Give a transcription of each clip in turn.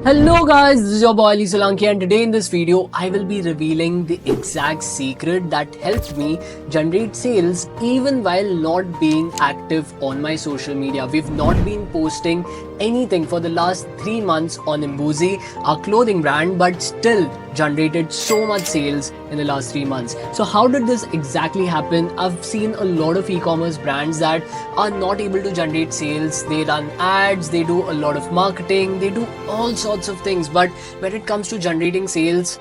Hello guys, this is your boy Ali Solanki, and today in this video I will be revealing the exact secret that helped me generate sales even while not being active on my social media. We've not been posting anything for the last 3 months on Imbuzi, our clothing brand, but still generated so much sales in the last 3 months. So how did this exactly happen? I've seen a lot of e-commerce brands that are not able to generate sales. They run ads, they do a lot of marketing, they do all sorts of things, but when it comes to generating sales,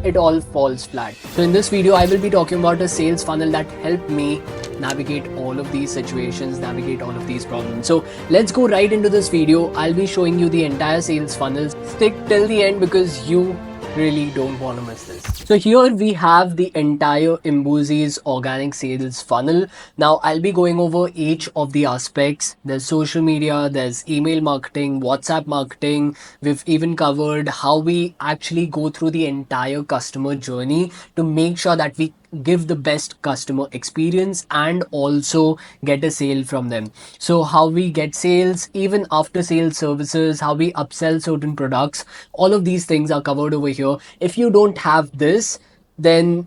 it all falls flat. So in this video I will be talking about a sales funnel that helped me navigate all of these situations, navigate all of these problems. So let's go right into this video. I'll be showing you the entire sales funnel. Stick till the end because you really don't want to miss this. So here we have the entire Imbuzi's organic sales funnel. Now I'll be going over each of the aspects. There's social media, there's email marketing, WhatsApp marketing. We've even covered how we actually go through the entire customer journey to make sure that we give the best customer experience and also get a sale from them. So how we get sales, even after sales services, how we upsell certain products, all of these things are covered over here. If you don't have this, then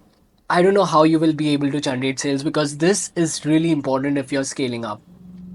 I don't know how you will be able to generate sales, because this is really important if you're scaling up.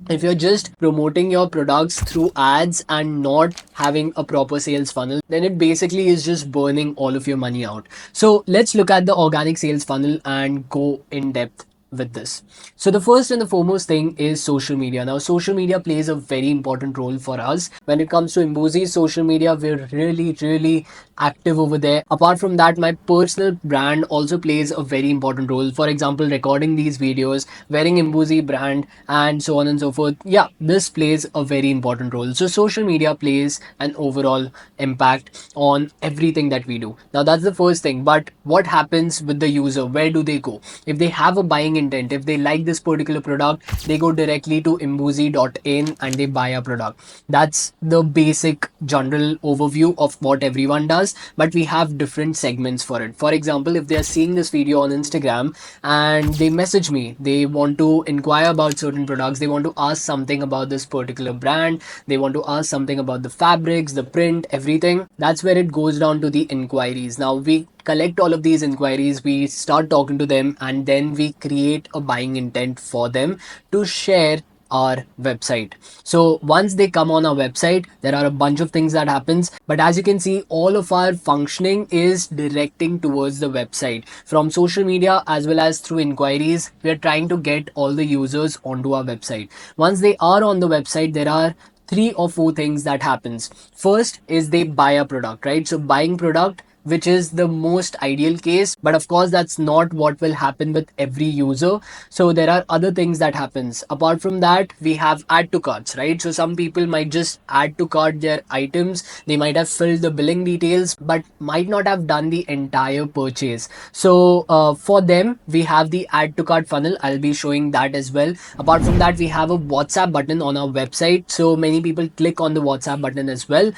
If you're just promoting your products through ads and not having a proper sales funnel, then it basically is just burning all of your money out. So let's look at the organic sales funnel and go in depth with this. So the first and the foremost thing is social media. Now social media plays a very important role for us. When it comes to Imbuzi's social media, we're really active over there. Apart from that, my personal brand also plays a very important role. For example, recording these videos, wearing Imbuzi brand, and so on and so forth. Yeah, this plays a very important role. So social media plays an overall impact on everything that we do. Now that's the first thing. But what happens with the user? Where do they go? If they have a buying intent, if they like this particular product, they go directly to imbuzi.in and they buy a product. That's the basic general overview of what everyone does, but we have different segments for it. For example, if they are seeing this video on Instagram and they message me, they want to inquire about certain products, they want to ask something about this particular brand, they want to ask something about the fabrics, the print, everything, that's where it goes down to the inquiries. Now we collect all of these inquiries, we start talking to them, and then we create a buying intent for them to share our website. So once they come on our website, there are a bunch of things that happens, but as you can see, all of our functioning is directing towards the website. From social media as well as through inquiries, we are trying to get all the users onto our website. Once they are on the website, there are 3 or 4 things that happens. First is they buy a product, right? So buying product, which is the most ideal case, but of course that's not what will happen with every user. So there are other things that happens. Apart from that, we have add to carts, right? So some people might just add to cart their items, they might have filled the billing details but might not have done the entire purchase. So for them, we have the add to cart funnel. I'll be showing that as well. Apart from that, we have a WhatsApp button on our website, so many people click on the WhatsApp button as well.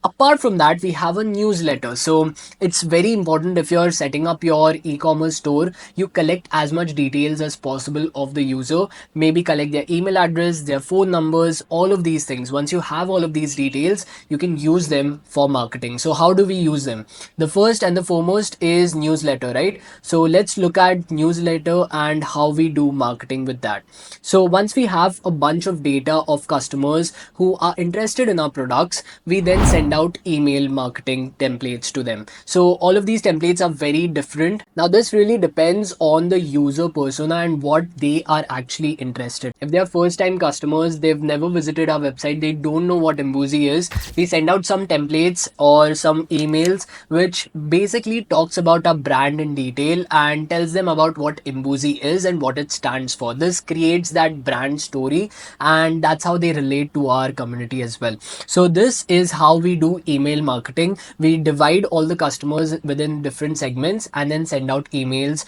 Apart from that, we have a newsletter. So it's very important, if you're setting up your e-commerce store, you collect as much details as possible of the user. Maybe collect their email address, their phone numbers, all of these things. Once you have all of these details, you can use them for marketing. So how do we use them? The first and the foremost is newsletter, right? So let's look at newsletter and how we do marketing with that. So once we have a bunch of data of customers who are interested in our products, we then send out email marketing templates to them. So all of these templates are very different. Now this really depends on the user persona and what they are actually interested. If they are first time customers, they've never visited our website, they don't know what Imbuzi is, we send out some templates or some emails which basically talks about our brand in detail and tells them about what Imbuzi is and what it stands for. This creates that brand story, and that's how they relate to our community as well. So this is how we do email marketing. We divide all the customers within different segments and then send out emails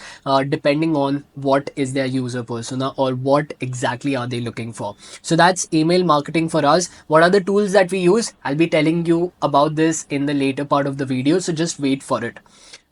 depending on what is their user persona or what exactly are they looking for. So that's email marketing for us. What are the tools that we use? I'll be telling you about this in the later part of the video, so just wait for it.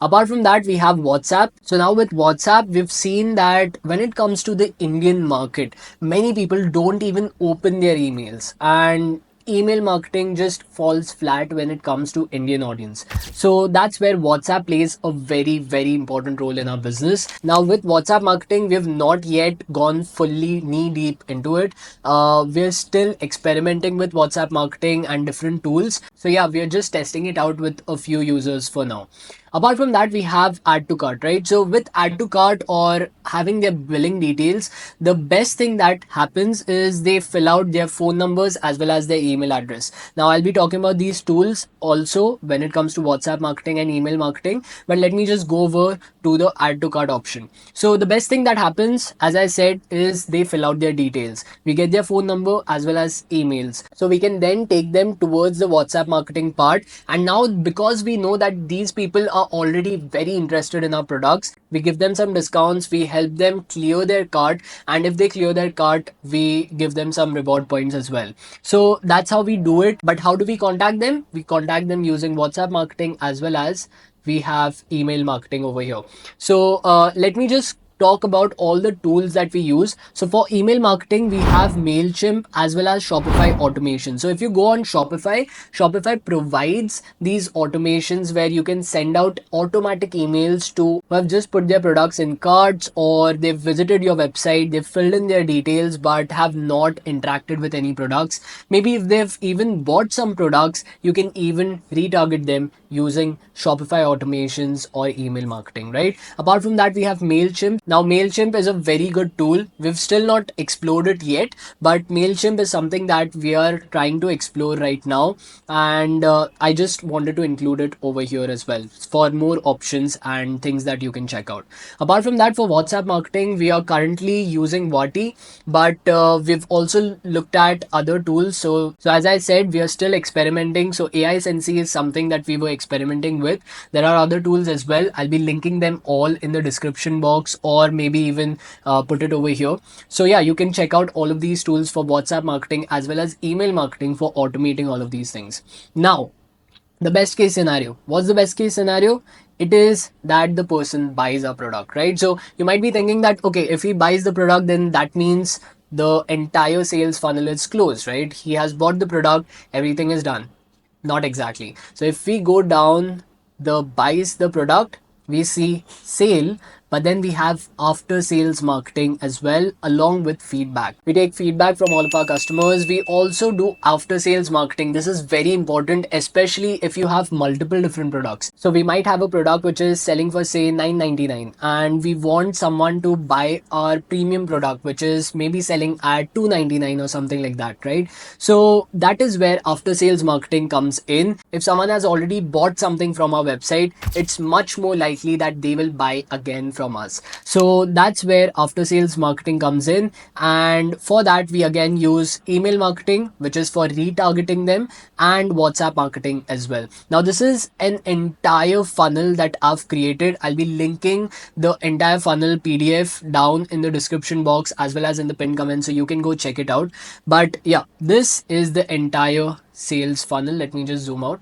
Apart from that, we have WhatsApp. So now with WhatsApp, we've seen that when it comes to the Indian market, many people don't even open their emails, and email marketing just falls flat when it comes to Indian audience. So that's where WhatsApp plays a very, very important role in our business. Now with WhatsApp marketing, we have not yet gone fully knee deep into it. We're still experimenting with WhatsApp marketing and different tools. So yeah, we're just testing it out with a few users for now. Apart from that, we have add to cart, right? So with add to cart or having their billing details, the best thing that happens is they fill out their phone numbers as well as their email address. Now I'll be talking about these tools also when it comes to WhatsApp marketing and email marketing, but let me just go over to the add to cart option. So the best thing that happens, as I said, is they fill out their details. We get their phone number as well as emails. So we can then take them towards the WhatsApp marketing part. And now because we know that these people are already very interested in our products, we give them some discounts, we help them clear their cart, and if they clear their cart, we give them some reward points as well. So that's how we do it. But how do we contact them? We contact them using WhatsApp marketing as well as we have email marketing over here. So let me just talk about all the tools that we use. So for email marketing, we have MailChimp as well as Shopify automation. So if you go on Shopify, Shopify provides these automations where you can send out automatic emails to who have just put their products in carts, or they've visited your website, they've filled in their details but have not interacted with any products. Maybe if they've even bought some products, you can even retarget them using Shopify automations or email marketing, right? Apart from that, we have MailChimp. Now, MailChimp is a very good tool. We've still not explored it yet, but MailChimp is something that we are trying to explore right now. And I just wanted to include it over here as well for more options and things that you can check out. Apart from that, for WhatsApp marketing, we are currently using Wati, but we've also looked at other tools. So as I said, we are still experimenting. So AI Sensei is something that we were experimenting with. There are other tools as well. I'll be linking them all in the description box, or maybe even put it over here. So yeah, you can check out all of these tools for WhatsApp marketing as well as email marketing for automating all of these things. Now, the best case scenario. What's the best case scenario? It is that the person buys our product, right? So you might be thinking that, okay, if he buys the product, then that means the entire sales funnel is closed, right? He has bought the product, everything is done. Not exactly. So if we go down the buys the product, we see sale, but then we have after sales marketing as well, along with feedback. We take feedback from all of our customers. We also do after sales marketing. This is very important, especially if you have multiple different products. So we might have a product which is selling for say $9.99, and we want someone to buy our premium product, which is maybe selling at $2.99 or something like that, right? So that is where after sales marketing comes in. If someone has already bought something from our website, it's much more likely that they will buy again from us. So that's where after sales marketing comes in. And for that, we again use email marketing, which is for retargeting them, and WhatsApp marketing as well. Now, this is an entire funnel that I've created. I'll be linking the entire funnel PDF down in the description box as well as in the pinned comment, so you can go check it out. But yeah, this is the entire sales funnel. Let me just zoom out.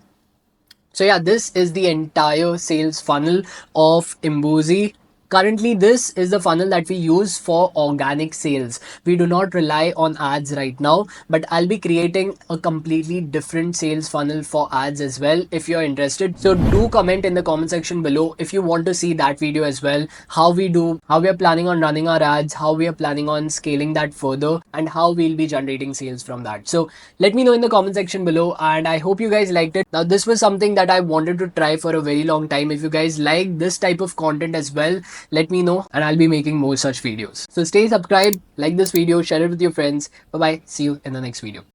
So yeah, this is the entire sales funnel of Imbuzi. Currently, this is the funnel that we use for organic sales. We do not rely on ads right now, but I'll be creating a completely different sales funnel for ads as well if you're interested. So do comment in the comment section below if you want to see that video as well, how we are planning on running our ads, how we are planning on scaling that further, and how we'll be generating sales from that. So let me know in the comment section below, and I hope you guys liked it. Now, this was something that I wanted to try for a very long time. If you guys like this type of content as well, let me know and I'll be making more such videos. So stay subscribed, like this video, share it with your friends. Bye bye. See you in the next video.